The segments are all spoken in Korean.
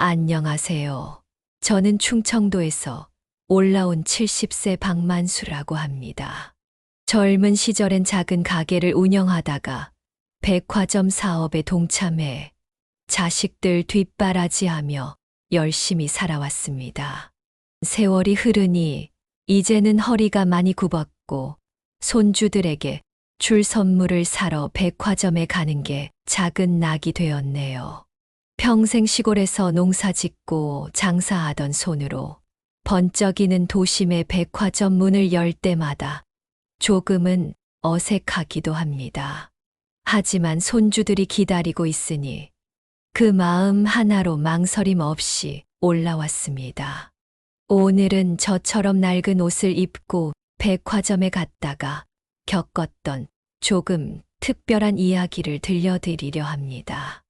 안녕하세요. 저는 충청도에서 올라온 70세 박만수라고 합니다. 젊은 시절엔 작은 가게를 운영하다가 백화점 사업에 동참해 자식들 뒷바라지하며 열심히 살아왔습니다. 세월이 흐르니 이제는 허리가 많이 굽었고 손주들에게 줄 선물을 사러 백화점에 가는 게 작은 낙이 되었네요. 평생 시골에서 농사 짓고 장사하던 손으로 번쩍이는 도심의 백화점 문을 열 때마다 조금은 어색하기도 합니다. 하지만 손주들이 기다리고 있으니 그 마음 하나로 망설임 없이 올라왔습니다. 오늘은 저처럼 낡은 옷을 입고 백화점에 갔다가 겪었던 조금 특별한 이야기를 들려드리려 합니다.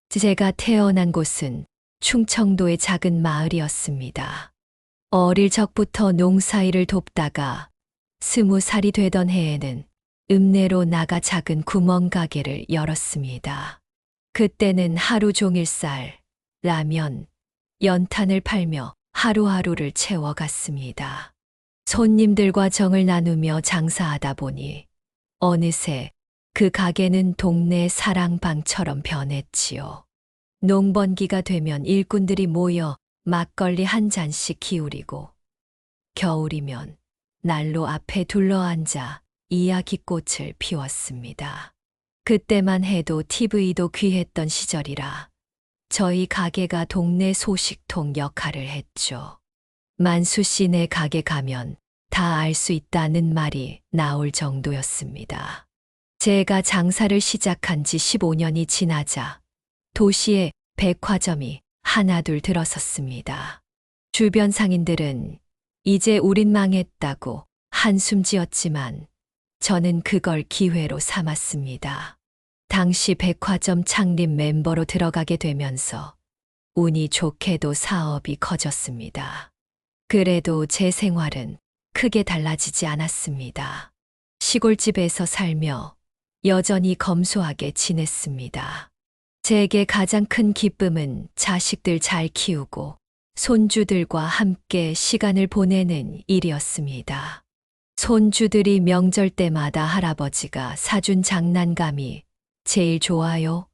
제가 태어난 곳은 충청도의 작은 마을이었습니다. 어릴 적부터 농사일을 돕다가 20살이 되던 해에는 읍내로 나가 작은 구멍가게를 열었습니다. 그때는 하루 종일 쌀, 라면, 연탄을 팔며 하루하루를 채워갔습니다. 손님들과 정을 나누며 장사하다 보니 어느새 그 가게는 동네 사랑방처럼 변했지요. 농번기가 되면 일꾼들이 모여 막걸리 한 잔씩 기울이고 겨울이면 난로 앞에 둘러앉아 이야기꽃을 피웠습니다. 그때만 해도 TV도 귀했던 시절이라 저희 가게가 동네 소식통 역할을 했죠. 만수 씨네 가게 가면 다 알 수 있다는 말이 나올 정도였습니다. 제가 장사를 시작한 지 15년이 지나자 도시에 백화점이 하나둘 들어섰습니다. 주변 상인들은 이제 우린 망했다고 한숨 지었지만 저는 그걸 기회로 삼았습니다. 당시 백화점 창립 멤버로 들어가게 되면서 운이 좋게도 사업이 커졌습니다. 그래도 제 생활은 크게 달라지지 않았습니다. 시골집에서 살며 여전히 검소하게 지냈습니다. 제게 가장 큰 기쁨은 자식들 잘 키우고 손주들과 함께 시간을 보내는 일이었습니다. 손주들이 명절 때마다 할아버지가 사준 장난감이 제일 좋아요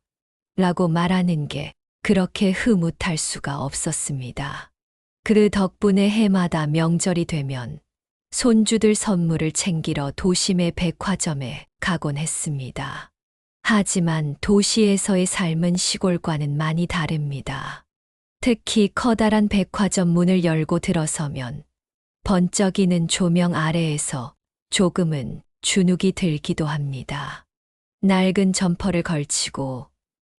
라고 말하는 게 그렇게 흐뭇할 수가 없었습니다. 그 덕분에 해마다 명절이 되면 손주들 선물을 챙기러 도심의 백화점에 가곤 했습니다. 하지만 도시에서의 삶은 시골과는 많이 다릅니다. 특히 커다란 백화점 문을 열고 들어서면 번쩍이는 조명 아래에서 조금은 주눅이 들기도 합니다. 낡은 점퍼를 걸치고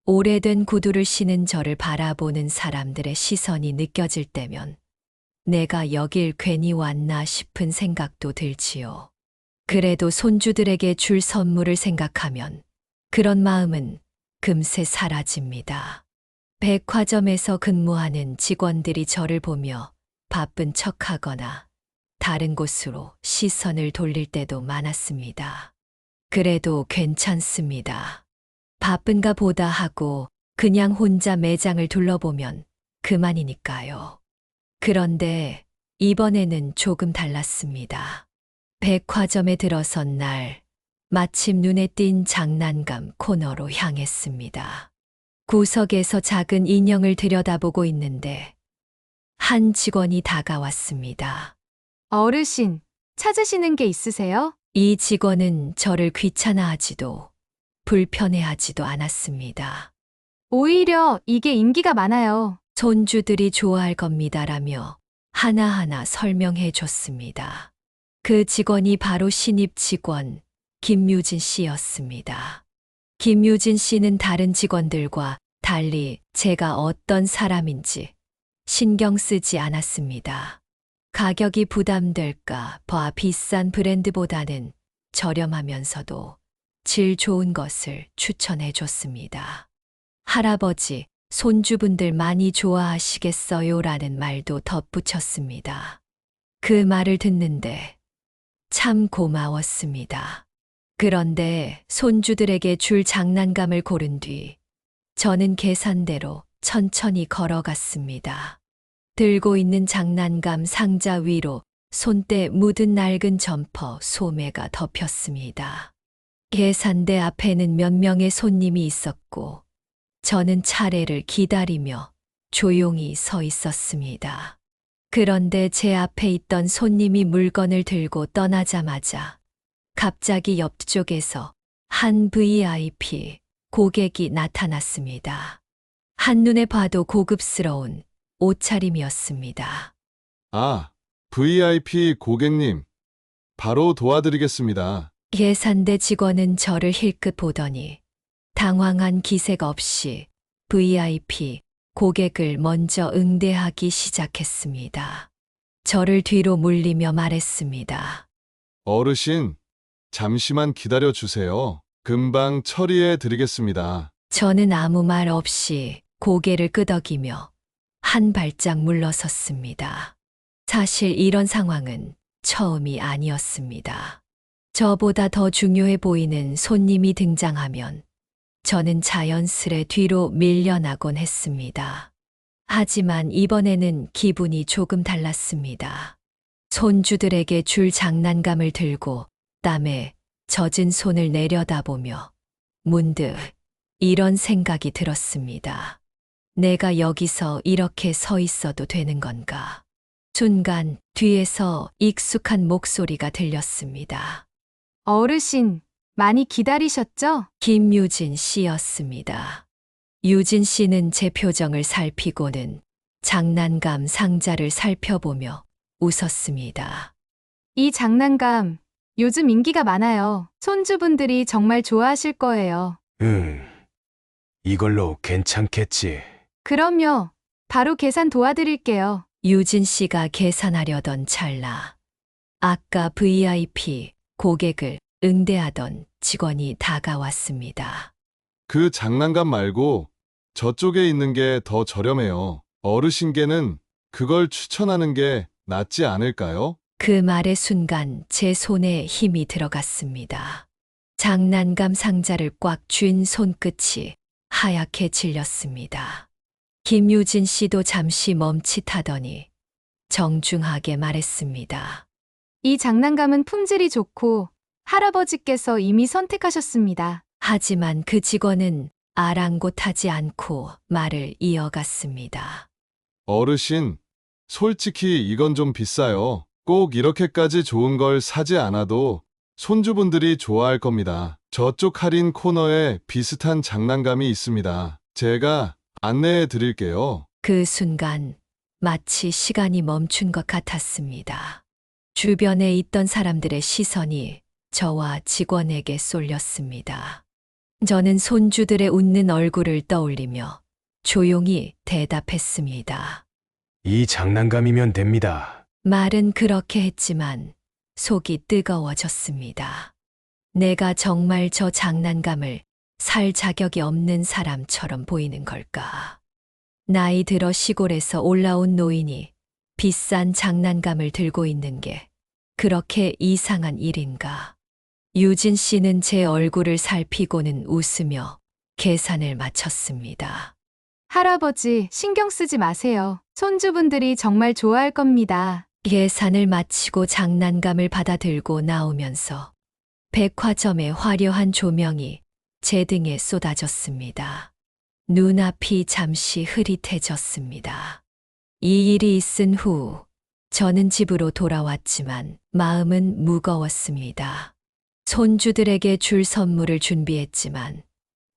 오래된 구두를 신은 저를 바라보는 사람들의 시선이 느껴질 때면 내가 여길 괜히 왔나 싶은 생각도 들지요. 그래도 손주들에게 줄 선물을 생각하면 그런 마음은 금세 사라집니다. 백화점에서 근무하는 직원들이 저를 보며 바쁜 척하거나 다른 곳으로 시선을 돌릴 때도 많았습니다. 그래도 괜찮습니다. 바쁜가 보다 하고 그냥 혼자 매장을 둘러보면 그만이니까요. 그런데 이번에는 조금 달랐습니다. 백화점에 들어선 날 마침 눈에 띈 장난감 코너로 향했습니다. 구석에서 작은 인형을 들여다보고 있는데 한 직원이 다가왔습니다. 어르신, 찾으시는 게 있으세요? 이 직원은 저를 귀찮아하지도 불편해하지도 않았습니다. 오히려 이게 인기가 많아요. 손주들이 좋아할 겁니다라며 하나하나 설명해 줬습니다. 그 직원이 바로 신입 직원 김유진 씨였습니다. 김유진 씨는 다른 직원들과 달리 제가 어떤 사람인지 신경 쓰지 않았습니다. 가격이 부담될까 봐 비싼 브랜드보다는 저렴하면서도 질 좋은 것을 추천해 줬습니다. 할아버지, 손주분들 많이 좋아하시겠어요? 라는 말도 덧붙였습니다. 그 말을 듣는데 참 고마웠습니다. 그런데 손주들에게 줄 장난감을 고른 뒤 저는 계산대로 천천히 걸어갔습니다. 들고 있는 장난감 상자 위로 손때 묻은 낡은 점퍼 소매가 덮였습니다. 계산대 앞에는 몇 명의 손님이 있었고 저는 차례를 기다리며 조용히 서 있었습니다. 그런데 제 앞에 있던 손님이 물건을 들고 떠나자마자 갑자기 옆쪽에서 한 VIP 고객이 나타났습니다. 한눈에 봐도 고급스러운 옷차림이었습니다. 아, VIP 고객님. 바로 도와드리겠습니다. 계산대 직원은 저를 힐끗 보더니 당황한 기색 없이 VIP 고객을 먼저 응대하기 시작했습니다. 저를 뒤로 물리며 말했습니다. 어르신, 잠시만 기다려 주세요. 금방 처리해 드리겠습니다. 저는 아무 말 없이 고개를 끄덕이며 한 발짝 물러섰습니다. 사실 이런 상황은 처음이 아니었습니다. 저보다 더 중요해 보이는 손님이 등장하면 저는 자연스레 뒤로 밀려나곤 했습니다. 하지만 이번에는 기분이 조금 달랐습니다. 손주들에게 줄 장난감을 들고 땀에 젖은 손을 내려다보며 문득 이런 생각이 들었습니다. 내가 여기서 이렇게 서 있어도 되는 건가? 순간 뒤에서 익숙한 목소리가 들렸습니다. 어르신, 많이 기다리셨죠? 김유진 씨였습니다. 유진 씨는 제 표정을 살피고는 장난감 상자를 살펴보며 웃었습니다. 이 장난감 요즘 인기가 많아요. 손주분들이 정말 좋아하실 거예요. 이걸로 괜찮겠지. 그럼요. 바로 계산 도와드릴게요. 유진 씨가 계산하려던 찰나 아까 VIP 고객을 응대하던 직원이 다가왔습니다. 그 장난감 말고 저쪽에 있는 게 더 저렴해요. 어르신께는 그걸 추천하는 게 낫지 않을까요? 그 말의 순간 제 손에 힘이 들어갔습니다. 장난감 상자를 꽉 쥔 손끝이 하얗게 질렸습니다. 김유진 씨도 잠시 멈칫하더니 정중하게 말했습니다. 이 장난감은 품질이 좋고 할아버지께서 이미 선택하셨습니다. 하지만 그 직원은 아랑곳하지 않고 말을 이어갔습니다. 어르신, 솔직히 이건 좀 비싸요. 꼭 이렇게까지 좋은 걸 사지 않아도 손주분들이 좋아할 겁니다. 저쪽 할인 코너에 비슷한 장난감이 있습니다. 제가 안내해 드릴게요. 그 순간 마치 시간이 멈춘 것 같았습니다. 주변에 있던 사람들의 시선이 저와 직원에게 쏠렸습니다. 저는 손주들의 웃는 얼굴을 떠올리며 조용히 대답했습니다. 이 장난감이면 됩니다. 말은 그렇게 했지만 속이 뜨거워졌습니다. 내가 정말 저 장난감을 살 자격이 없는 사람처럼 보이는 걸까? 나이 들어 시골에서 올라온 노인이 비싼 장난감을 들고 있는 게 그렇게 이상한 일인가? 유진 씨는 제 얼굴을 살피고는 웃으며 계산을 마쳤습니다. 할아버지, 신경 쓰지 마세요. 손주분들이 정말 좋아할 겁니다. 계산을 마치고 장난감을 받아 들고 나오면서 백화점의 화려한 조명이 제 등에 쏟아졌습니다. 눈앞이 잠시 흐릿해졌습니다. 이 일이 있은 후 저는 집으로 돌아왔지만 마음은 무거웠습니다. 손주들에게 줄 선물을 준비했지만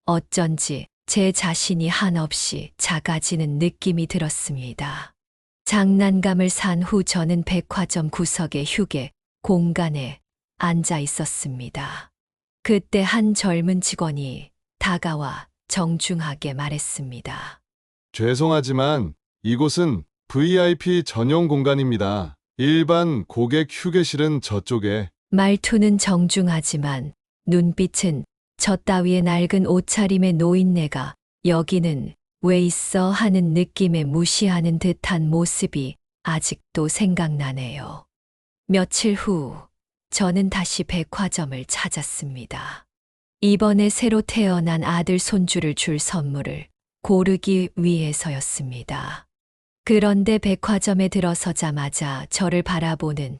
어쩐지 제 자신이 한없이 작아지는 느낌이 들었습니다. 장난감을 산 후 저는 백화점 구석의 휴게 공간에 앉아 있었습니다. 그때 한 젊은 직원이 다가와 정중하게 말했습니다. 죄송하지만 이곳은 VIP 전용 공간입니다. 일반 고객 휴게실은 저쪽에. 말투는 정중하지만 눈빛은 저 따위의 낡은 옷차림의 노인네가 여기는 왜 있어 하는 느낌에 무시하는 듯한 모습이 아직도 생각나네요. 며칠 후 저는 다시 백화점을 찾았습니다. 이번에 새로 태어난 아들 손주를 줄 선물을 고르기 위해서였습니다. 그런데 백화점에 들어서자마자 저를 바라보는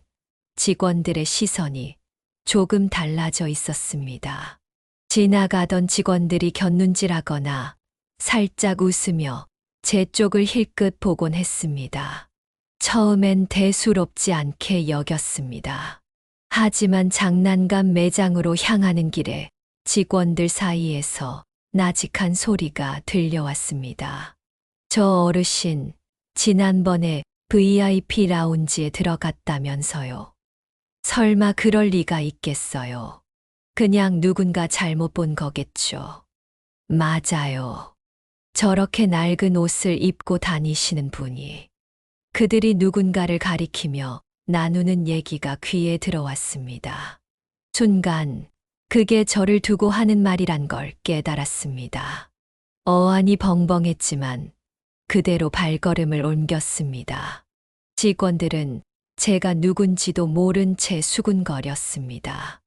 직원들의 시선이 조금 달라져 있었습니다. 지나가던 직원들이 곁눈질하거나 살짝 웃으며 제 쪽을 힐끗 보곤 했습니다. 처음엔 대수롭지 않게 여겼습니다. 하지만 장난감 매장으로 향하는 길에 직원들 사이에서 나직한 소리가 들려왔습니다. 저 어르신, 지난번에 VIP 라운지에 들어갔다면서요. 설마 그럴 리가 있겠어요. 그냥 누군가 잘못 본 거겠죠. 맞아요. 저렇게 낡은 옷을 입고 다니시는 분이. 그들이 누군가를 가리키며 나누는 얘기가 귀에 들어왔습니다. 순간 그게 저를 두고 하는 말이란 걸 깨달았습니다. 어안이 벙벙했지만 그대로 발걸음을 옮겼습니다. 직원들은 제가 누군지도 모른 채 수군거렸습니다.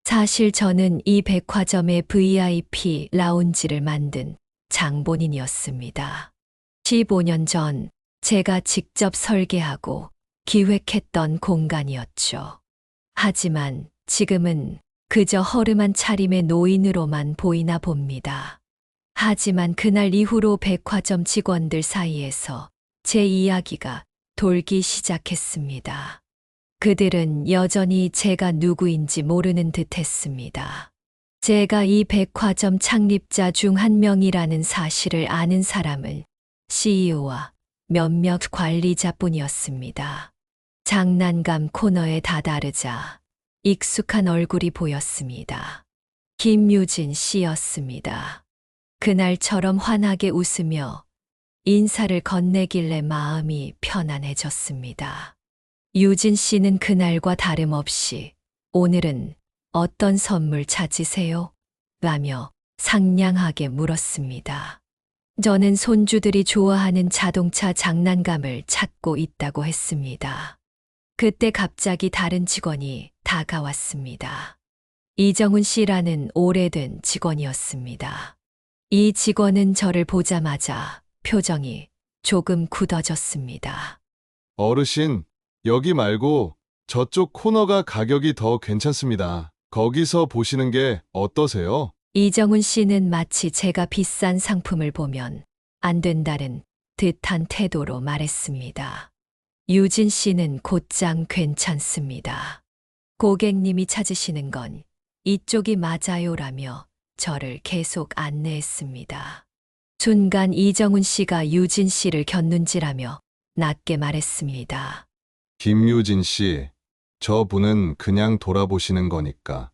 사실 저는 이 백화점의 VIP 라운지를 만든 장본인이었습니다. 15년 전 제가 직접 설계하고 기획했던 공간이었죠. 하지만 지금은 그저 허름한 차림의 노인으로만 보이나 봅니다. 하지만 그날 이후로 백화점 직원들 사이에서 제 이야기가 돌기 시작했습니다. 그들은 여전히 제가 누구인지 모르는 듯 했습니다. 제가 이 백화점 창립자 중 한 명이라는 사실을 아는 사람은 CEO와 몇몇 관리자뿐이었습니다. 장난감 코너에 다다르자 익숙한 얼굴이 보였습니다. 김유진 씨였습니다. 그날처럼 환하게 웃으며 인사를 건네길래 마음이 편안해졌습니다. 유진 씨는 그날과 다름없이 오늘은 어떤 선물 찾으세요? 라며 상냥하게 물었습니다. 저는 손주들이 좋아하는 자동차 장난감을 찾고 있다고 했습니다. 그때 갑자기 다른 직원이 다가왔습니다. 이정훈 씨라는 오래된 직원이었습니다. 이 직원은 저를 보자마자 표정이 조금 굳어졌습니다. 어르신, 여기 말고 저쪽 코너가 가격이 더 괜찮습니다. 거기서 보시는 게 어떠세요? 이정훈 씨는 마치 제가 비싼 상품을 보면 안 된다는 듯한 태도로 말했습니다. 유진 씨는 곧장 괜찮습니다. 고객님이 찾으시는 건 이쪽이 맞아요라며 저를 계속 안내했습니다. 순간 이정훈 씨가 유진 씨를 곁눈질하며 낮게 말했습니다. 김유진 씨, 저분은 그냥 돌아보시는 거니까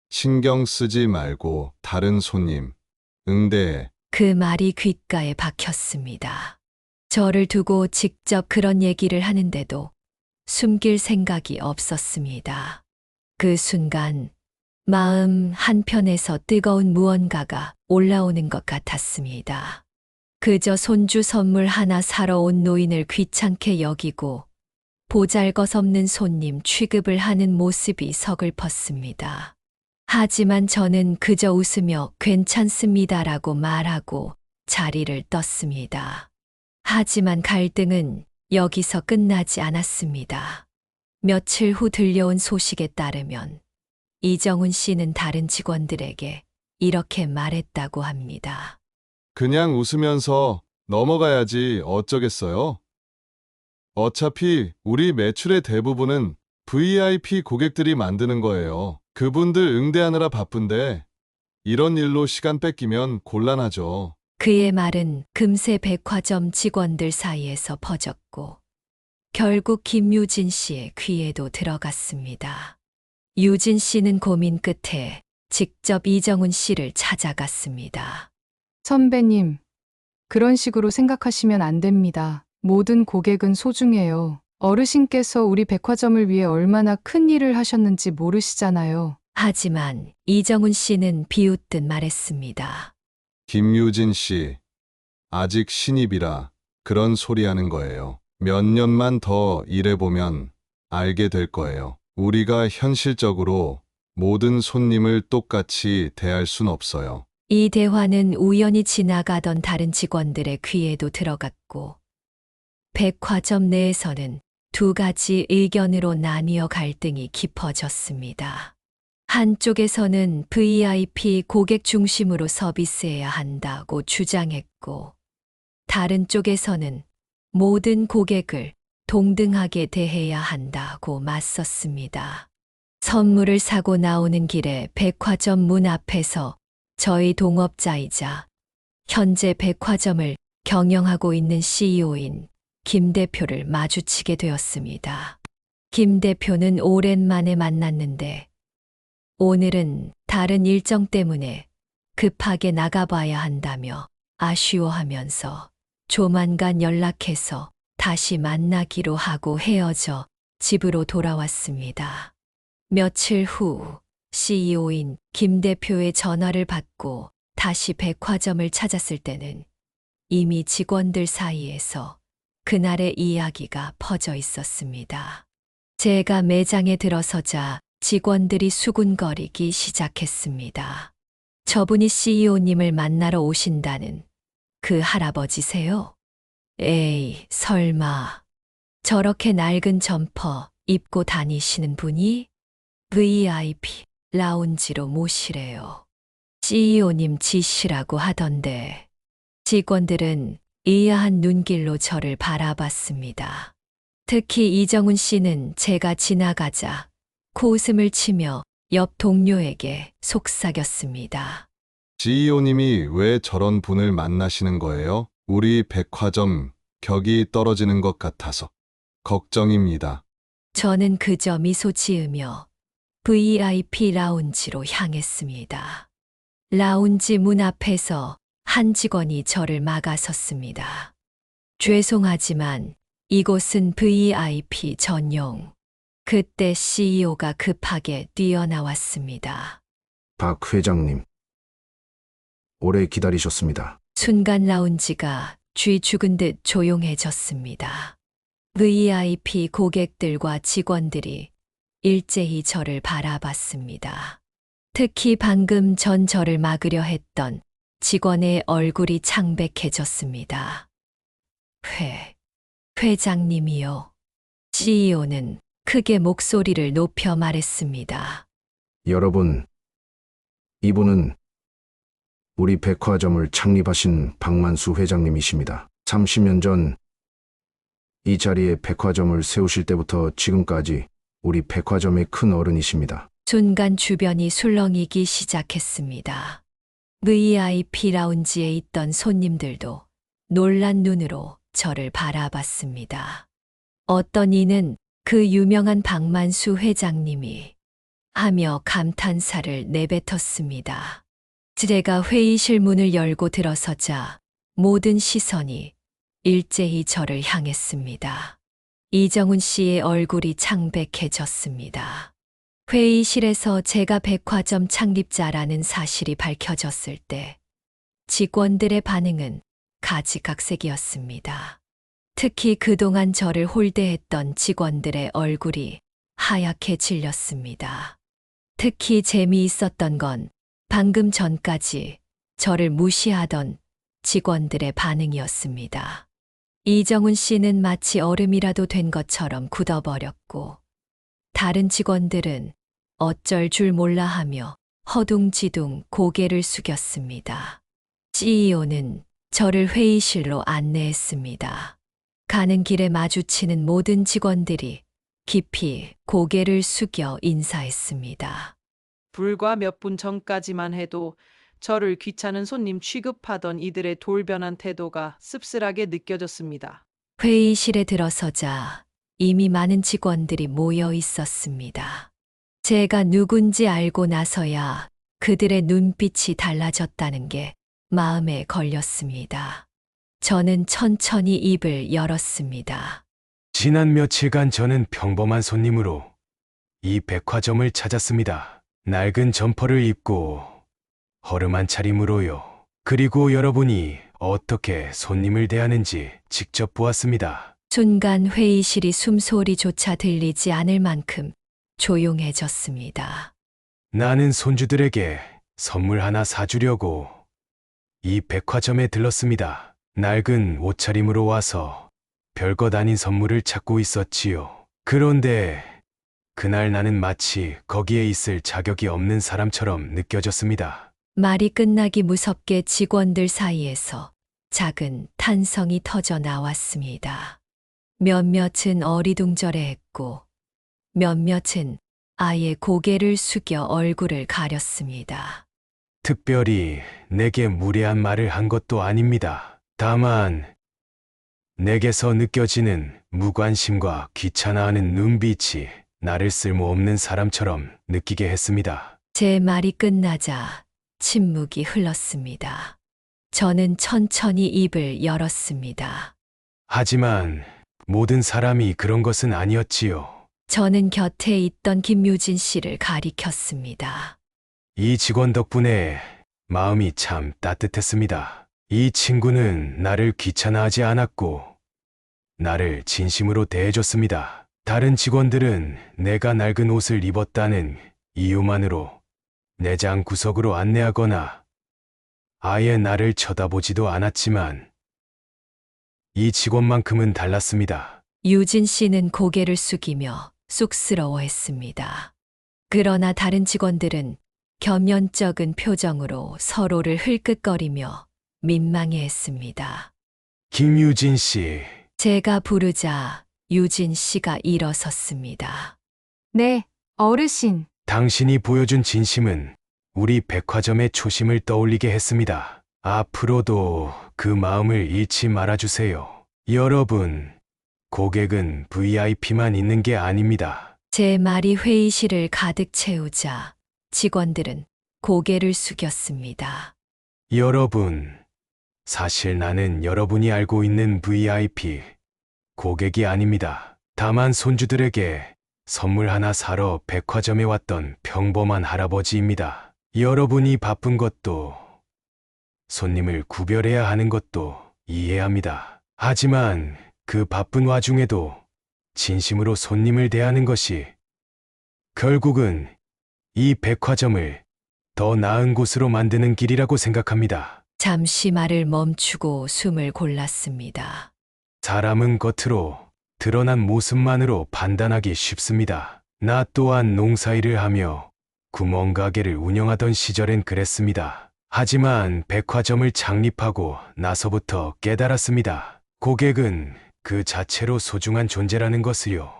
신경 쓰지 말고 다른 손님 응대해. 그 말이 귓가에 박혔습니다. 저를 두고 직접 그런 얘기를 하는데도 숨길 생각이 없었습니다. 그 순간 마음 한편에서 뜨거운 무언가가 올라오는 것 같았습니다. 그저 손주 선물 하나 사러 온 노인을 귀찮게 여기고 보잘것없는 손님 취급을 하는 모습이 서글펐습니다. 하지만 저는 그저 웃으며 괜찮습니다라고 말하고 자리를 떴습니다. 하지만 갈등은 여기서 끝나지 않았습니다. 며칠 후 들려온 소식에 따르면 이정훈 씨는 다른 직원들에게 이렇게 말했다고 합니다. 그냥 웃으면서 넘어가야지 어쩌겠어요? 어차피 우리 매출의 대부분은 VIP 고객들이 만드는 거예요. 그분들 응대하느라 바쁜데 이런 일로 시간 뺏기면 곤란하죠. 그의 말은 금세 백화점 직원들 사이에서 퍼졌고 결국 김유진 씨의 귀에도 들어갔습니다. 유진 씨는 고민 끝에 직접 이정훈 씨를 찾아갔습니다. 선배님, 그런 식으로 생각하시면 안 됩니다. 모든 고객은 소중해요. 어르신께서 우리 백화점을 위해 얼마나 큰 일을 하셨는지 모르시잖아요. 하지만 이정훈 씨는 비웃듯 말했습니다. 김유진 씨, 아직 신입이라 그런 소리 하는 거예요. 몇 년만 더 일해보면 알게 될 거예요. 우리가 현실적으로 모든 손님을 똑같이 대할 순 없어요. 이 대화는 우연히 지나가던 다른 직원들의 귀에도 들어갔고, 백화점 내에서는 두 가지 의견으로 나뉘어 갈등이 깊어졌습니다. 한쪽에서는 VIP 고객 중심으로 서비스해야 한다고 주장했고, 다른 쪽에서는 모든 고객을 동등하게 대해야 한다고 맞섰습니다. 선물을 사고 나오는 길에 백화점 문 앞에서 저희 동업자이자 현재 백화점을 경영하고 있는 CEO인 김 대표를 마주치게 되었습니다. 김 대표는 오랜만에 만났는데 오늘은 다른 일정 때문에 급하게 나가봐야 한다며 아쉬워하면서 조만간 연락해서 다시 만나기로 하고 헤어져 집으로 돌아왔습니다. 며칠 후 CEO인 김 대표의 전화를 받고 다시 백화점을 찾았을 때는 이미 직원들 사이에서 그날의 이야기가 퍼져 있었습니다. 제가 매장에 들어서자 직원들이 수군거리기 시작했습니다. 저분이 CEO님을 만나러 오신다는 그 할아버지세요? 에이, 설마. 저렇게 낡은 점퍼 입고 다니시는 분이 VIP 라운지로 모시래요. CEO님 지시라고 하던데. 직원들은 의아한 눈길로 저를 바라봤습니다. 특히 이정훈 씨는 제가 지나가자 코웃음을 치며 옆 동료에게 속삭였습니다. CEO님이 왜 저런 분을 만나시는 거예요? 우리 백화점 격이 떨어지는 것 같아서 걱정입니다. 저는 그저 미소 지으며 VIP 라운지로 향했습니다. 라운지 문 앞에서 한 직원이 저를 막아섰습니다. 죄송하지만 이곳은 VIP 전용. 그때 CEO가 급하게 뛰어나왔습니다. 박 회장님, 오래 기다리셨습니다. 순간 라운지가 쥐 죽은 듯 조용해졌습니다. VIP 고객들과 직원들이 일제히 저를 바라봤습니다. 특히 방금 전 저를 막으려 했던 직원의 얼굴이 창백해졌습니다. 회장님이요. CEO는 크게 목소리를 높여 말했습니다. 여러분, 이분은 우리 백화점을 창립하신 박만수 회장님이십니다. 30년 전 이 자리에 백화점을 세우실 때부터 지금까지 우리 백화점의 큰 어른이십니다. 순간 주변이 술렁이기 시작했습니다. VIP 라운지에 있던 손님들도 놀란 눈으로 저를 바라봤습니다. 어떤 이는 그 유명한 박만수 회장님이 하며 감탄사를 내뱉었습니다. 제가 회의실 문을 열고 들어서자 모든 시선이 일제히 저를 향했습니다. 이정훈 씨의 얼굴이 창백해졌습니다. 회의실에서 제가 백화점 창립자라는 사실이 밝혀졌을 때 직원들의 반응은 가지각색이었습니다. 특히 그동안 저를 홀대했던 직원들의 얼굴이 하얗게 질렸습니다. 특히 재미있었던 건 방금 전까지 저를 무시하던 직원들의 반응이었습니다. 이정훈 씨는 마치 얼음이라도 된 것처럼 굳어버렸고, 다른 직원들은 어쩔 줄 몰라 하며 허둥지둥 고개를 숙였습니다. CEO는 저를 회의실로 안내했습니다. 가는 길에 마주치는 모든 직원들이 깊이 고개를 숙여 인사했습니다. 불과 몇 분 전까지만 해도 저를 귀찮은 손님 취급하던 이들의 돌변한 태도가 씁쓸하게 느껴졌습니다. 회의실에 들어서자 이미 많은 직원들이 모여 있었습니다. 제가 누군지 알고 나서야 그들의 눈빛이 달라졌다는 게 마음에 걸렸습니다. 저는 천천히 입을 열었습니다. 지난 며칠간 저는 평범한 손님으로 이 백화점을 찾았습니다. 낡은 점퍼를 입고 허름한 차림으로요. 그리고 여러분이 어떻게 손님을 대하는지 직접 보았습니다. 순간 회의실이 숨소리조차 들리지 않을 만큼 조용해졌습니다. 나는 손주들에게 선물 하나 사주려고 이 백화점에 들렀습니다. 낡은 옷차림으로 와서 별것 아닌 선물을 찾고 있었지요. 그런데 그날 나는 마치 거기에 있을 자격이 없는 사람처럼 느껴졌습니다. 말이 끝나기 무섭게 직원들 사이에서 작은 탄성이 터져 나왔습니다. 몇몇은 어리둥절해했고 몇몇은 아예 고개를 숙여 얼굴을 가렸습니다. 특별히 내게 무례한 말을 한 것도 아닙니다. 다만 내게서 느껴지는 무관심과 귀찮아하는 눈빛이 나를 쓸모없는 사람처럼 느끼게 했습니다. 제 말이 끝나자 침묵이 흘렀습니다. 저는 천천히 입을 열었습니다. 하지만 모든 사람이 그런 것은 아니었지요. 저는 곁에 있던 김유진 씨를 가리켰습니다. 이 직원 덕분에 마음이 참 따뜻했습니다. 이 친구는 나를 귀찮아하지 않았고 나를 진심으로 대해줬습니다. 다른 직원들은 내가 낡은 옷을 입었다는 이유만으로 내장 구석으로 안내하거나 아예 나를 쳐다보지도 않았지만 이 직원만큼은 달랐습니다. 유진 씨는 고개를 숙이며 쑥스러워했습니다. 그러나 다른 직원들은 겸연쩍은 표정으로 서로를 흘끗거리며 민망해했습니다. 김유진 씨, 제가 부르자 유진 씨가 일어섰습니다. 네, 어르신. 당신이 보여준 진심은 우리 백화점의 초심을 떠올리게 했습니다. 앞으로도 그 마음을 잃지 말아주세요. 여러분, 고객은 VIP만 있는 게 아닙니다. 제 말이 회의실을 가득 채우자 직원들은 고개를 숙였습니다. 여러분, 사실 나는 여러분이 알고 있는 VIP 고객이 아닙니다. 다만 손주들에게 선물 하나 사러 백화점에 왔던 평범한 할아버지입니다. 여러분이 바쁜 것도 손님을 구별해야 하는 것도 이해합니다. 하지만 그 바쁜 와중에도 진심으로 손님을 대하는 것이 결국은 이 백화점을 더 나은 곳으로 만드는 길이라고 생각합니다. 잠시 말을 멈추고 숨을 골랐습니다. 사람은 겉으로 드러난 모습만으로 판단하기 쉽습니다. 나 또한 농사일을 하며 구멍가게를 운영하던 시절엔 그랬습니다. 하지만 백화점을 창립하고 나서부터 깨달았습니다. 고객은 그 자체로 소중한 존재라는 것을요.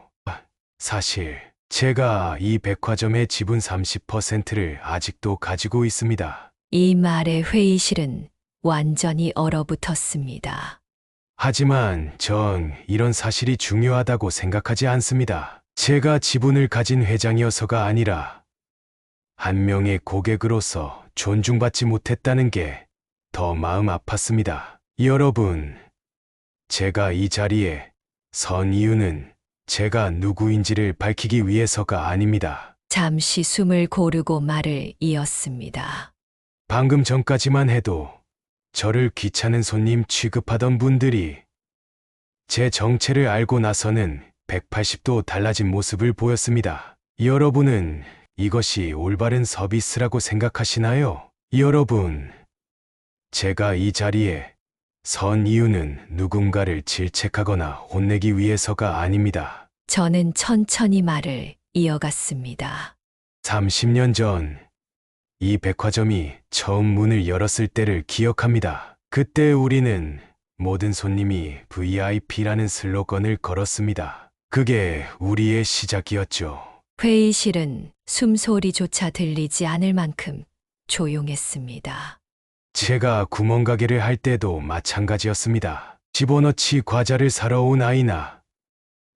사실 제가 이 백화점의 지분 30%를 아직도 가지고 있습니다. 이 말에 회의실은 완전히 얼어붙었습니다. 하지만 전 이런 사실이 중요하다고 생각하지 않습니다. 제가 지분을 가진 회장이어서가 아니라 한 명의 고객으로서 존중받지 못했다는 게 더 마음 아팠습니다. 여러분, 제가 이 자리에 선 이유는 제가 누구인지를 밝히기 위해서가 아닙니다. 잠시 숨을 고르고 말을 이었습니다. 방금 전까지만 해도 저를 귀찮은 손님 취급하던 분들이 제 정체를 알고 나서는 180도 달라진 모습을 보였습니다. 여러분은 이것이 올바른 서비스라고 생각하시나요? 여러분, 제가 이 자리에 선 이유는 누군가를 질책하거나 혼내기 위해서가 아닙니다. 저는 천천히 말을 이어갔습니다. 30년 전 이 백화점이 처음 문을 열었을 때를 기억합니다. 그때 우리는 모든 손님이 VIP라는 슬로건을 걸었습니다. 그게 우리의 시작이었죠. 회의실은 숨소리조차 들리지 않을 만큼 조용했습니다. 제가 구멍가게를 할 때도 마찬가지였습니다. 집어넣지 과자를 사러 온 아이나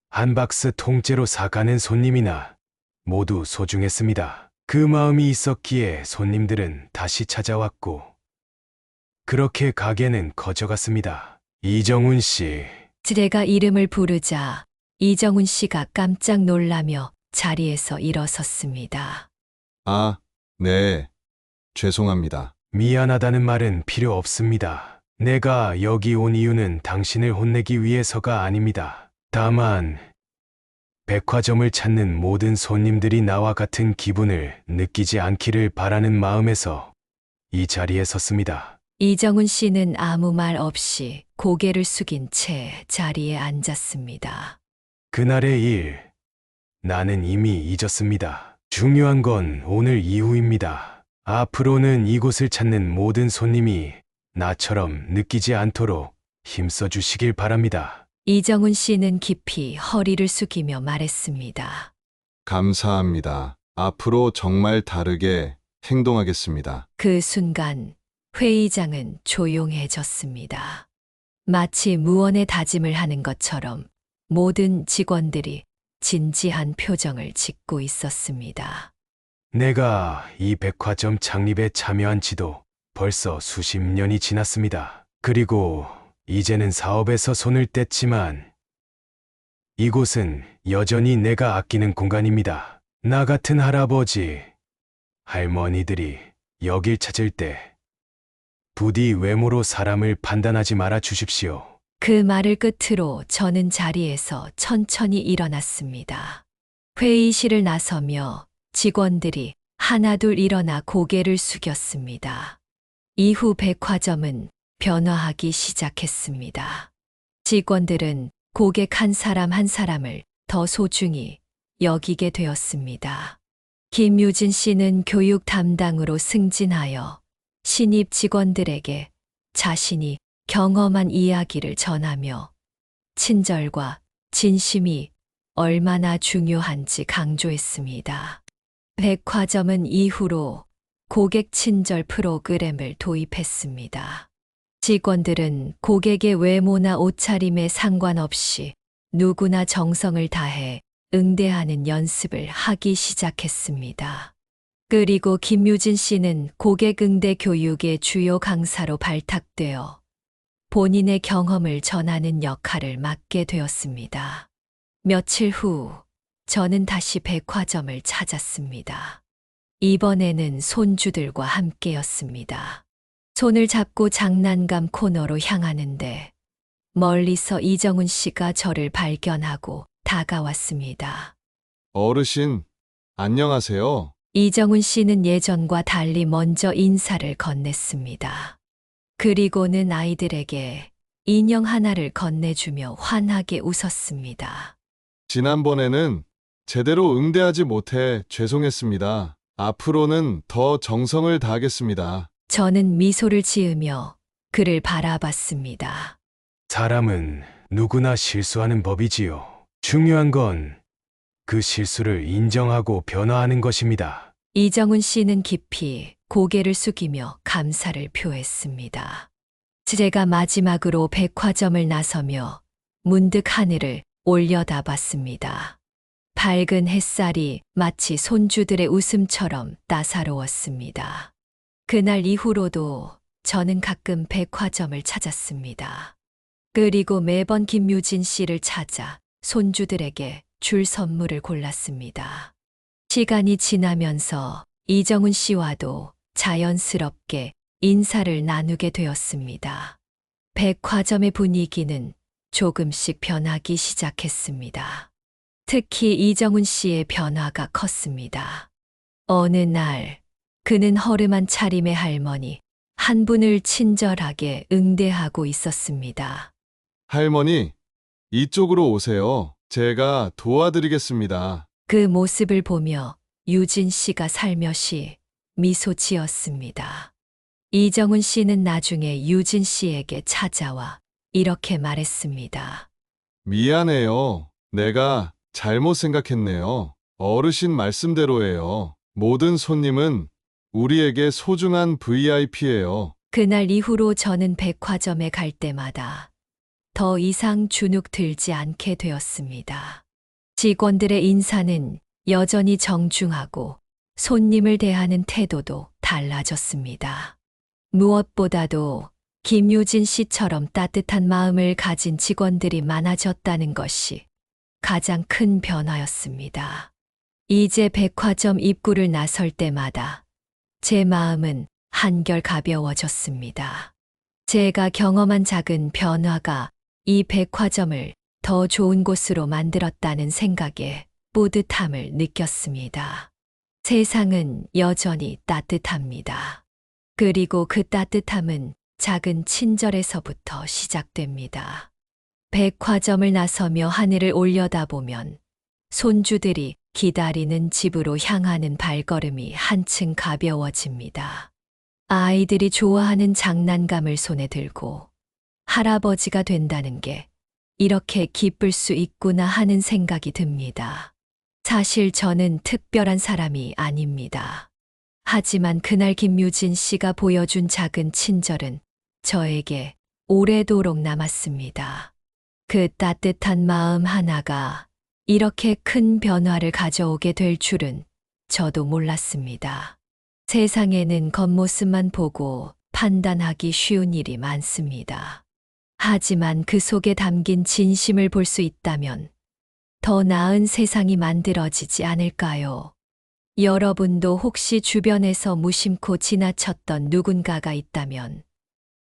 한 박스 통째로 사가는 손님이나 모두 소중했습니다. 그 마음이 있었기에 손님들은 다시 찾아왔고 그렇게 가게는 커져갔습니다. 이정훈 씨, 제가 이름을 부르자 이정훈 씨가 깜짝 놀라며 자리에서 일어섰습니다. 아, 네. 죄송합니다. 미안하다는 말은 필요 없습니다. 내가 여기 온 이유는 당신을 혼내기 위해서가 아닙니다. 다만 백화점을 찾는 모든 손님들이 나와 같은 기분을 느끼지 않기를 바라는 마음에서 이 자리에 섰습니다. 이정훈 씨는 아무 말 없이 고개를 숙인 채 자리에 앉았습니다. 그날의 일, 나는 이미 잊었습니다. 중요한 건 오늘 이후입니다. 앞으로는 이곳을 찾는 모든 손님이 나처럼 느끼지 않도록 힘써 주시길 바랍니다. 이정훈 씨는 깊이 허리를 숙이며 말했습니다. 감사합니다. 앞으로 정말 다르게 행동하겠습니다. 그 순간 회의장은 조용해졌습니다. 마치 무언의 다짐을 하는 것처럼 모든 직원들이 진지한 표정을 짓고 있었습니다. 내가 이 백화점 창립에 참여한 지도 벌써 수십 년이 지났습니다. 그리고 이제는 사업에서 손을 뗐지만 이곳은 여전히 내가 아끼는 공간입니다. 나 같은 할아버지, 할머니들이 여길 찾을 때 부디 외모로 사람을 판단하지 말아 주십시오. 그 말을 끝으로 저는 자리에서 천천히 일어났습니다. 회의실을 나서며 직원들이 하나둘 일어나 고개를 숙였습니다. 이후 백화점은 변화하기 시작했습니다. 직원들은 고객 한 사람 한 사람을 더 소중히 여기게 되었습니다. 김유진 씨는 교육 담당으로 승진하여 신입 직원들에게 자신이 경험한 이야기를 전하며 친절과 진심이 얼마나 중요한지 강조했습니다. 백화점은 이후로 고객 친절 프로그램을 도입했습니다. 직원들은 고객의 외모나 옷차림에 상관없이 누구나 정성을 다해 응대하는 연습을 하기 시작했습니다. 그리고 김유진 씨는 고객 응대 교육의 주요 강사로 발탁되어 본인의 경험을 전하는 역할을 맡게 되었습니다. 며칠 후 저는 다시 백화점을 찾았습니다. 이번에는 손주들과 함께였습니다. 손을 잡고 장난감 코너로 향하는데 멀리서 이정훈 씨가 저를 발견하고 다가왔습니다. 어르신, 안녕하세요. 이정훈 씨는 예전과 달리 먼저 인사를 건넸습니다. 그리고는 아이들에게 인형 하나를 건네주며 환하게 웃었습니다. 지난번에는 제대로 응대하지 못해 죄송했습니다. 앞으로는 더 정성을 다하겠습니다. 저는 미소를 지으며 그를 바라봤습니다. 사람은 누구나 실수하는 법이지요. 중요한 건 그 실수를 인정하고 변화하는 것입니다. 이정훈 씨는 깊이 고개를 숙이며 감사를 표했습니다. 제가 마지막으로 백화점을 나서며 문득 하늘을 올려다봤습니다. 밝은 햇살이 마치 손주들의 웃음처럼 따사로웠습니다. 그날 이후로도 저는 가끔 백화점을 찾았습니다. 그리고 매번 김유진 씨를 찾아 손주들에게 줄 선물을 골랐습니다. 시간이 지나면서 이정훈 씨와도 자연스럽게 인사를 나누게 되었습니다. 백화점의 분위기는 조금씩 변하기 시작했습니다. 특히 이정훈 씨의 변화가 컸습니다. 어느 날 그는 허름한 차림의 할머니 한 분을 친절하게 응대하고 있었습니다. 할머니, 이쪽으로 오세요. 제가 도와드리겠습니다. 그 모습을 보며 유진 씨가 살며시 미소 지었습니다. 이정훈 씨는 나중에 유진 씨에게 찾아와 이렇게 말했습니다. 미안해요. 내가 잘못 생각했네요. 어르신 말씀대로예요. 모든 손님은 우리에게 소중한 VIP예요. 그날 이후로 저는 백화점에 갈 때마다 더 이상 주눅 들지 않게 되었습니다. 직원들의 인사는 여전히 정중하고 손님을 대하는 태도도 달라졌습니다. 무엇보다도 김유진 씨처럼 따뜻한 마음을 가진 직원들이 많아졌다는 것이 가장 큰 변화였습니다. 이제 백화점 입구를 나설 때마다 제 마음은 한결 가벼워졌습니다. 제가 경험한 작은 변화가 이 백화점을 더 좋은 곳으로 만들었다는 생각에 뿌듯함을 느꼈습니다. 세상은 여전히 따뜻합니다. 그리고 그 따뜻함은 작은 친절에서부터 시작됩니다. 백화점을 나서며 하늘을 올려다보면 손주들이 기다리는 집으로 향하는 발걸음이 한층 가벼워집니다. 아이들이 좋아하는 장난감을 손에 들고 할아버지가 된다는 게 이렇게 기쁠 수 있구나 하는 생각이 듭니다. 사실 저는 특별한 사람이 아닙니다. 하지만 그날 김유진 씨가 보여준 작은 친절은 저에게 오래도록 남았습니다. 그 따뜻한 마음 하나가 이렇게 큰 변화를 가져오게 될 줄은 저도 몰랐습니다. 세상에는 겉모습만 보고 판단하기 쉬운 일이 많습니다. 하지만 그 속에 담긴 진심을 볼 수 있다면 더 나은 세상이 만들어지지 않을까요? 여러분도 혹시 주변에서 무심코 지나쳤던 누군가가 있다면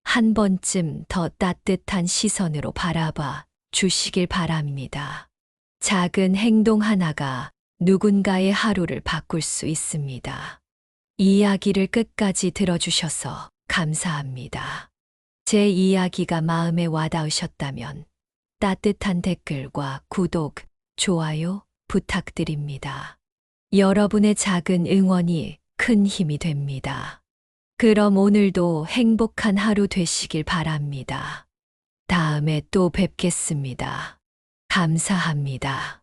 한 번쯤 더 따뜻한 시선으로 바라봐 주시길 바랍니다. 작은 행동 하나가 누군가의 하루를 바꿀 수 있습니다. 이야기를 끝까지 들어주셔서 감사합니다. 제 이야기가 마음에 와닿으셨다면 따뜻한 댓글과 구독, 좋아요 부탁드립니다. 여러분의 작은 응원이 큰 힘이 됩니다. 그럼 오늘도 행복한 하루 되시길 바랍니다. 다음에 또 뵙겠습니다. 감사합니다.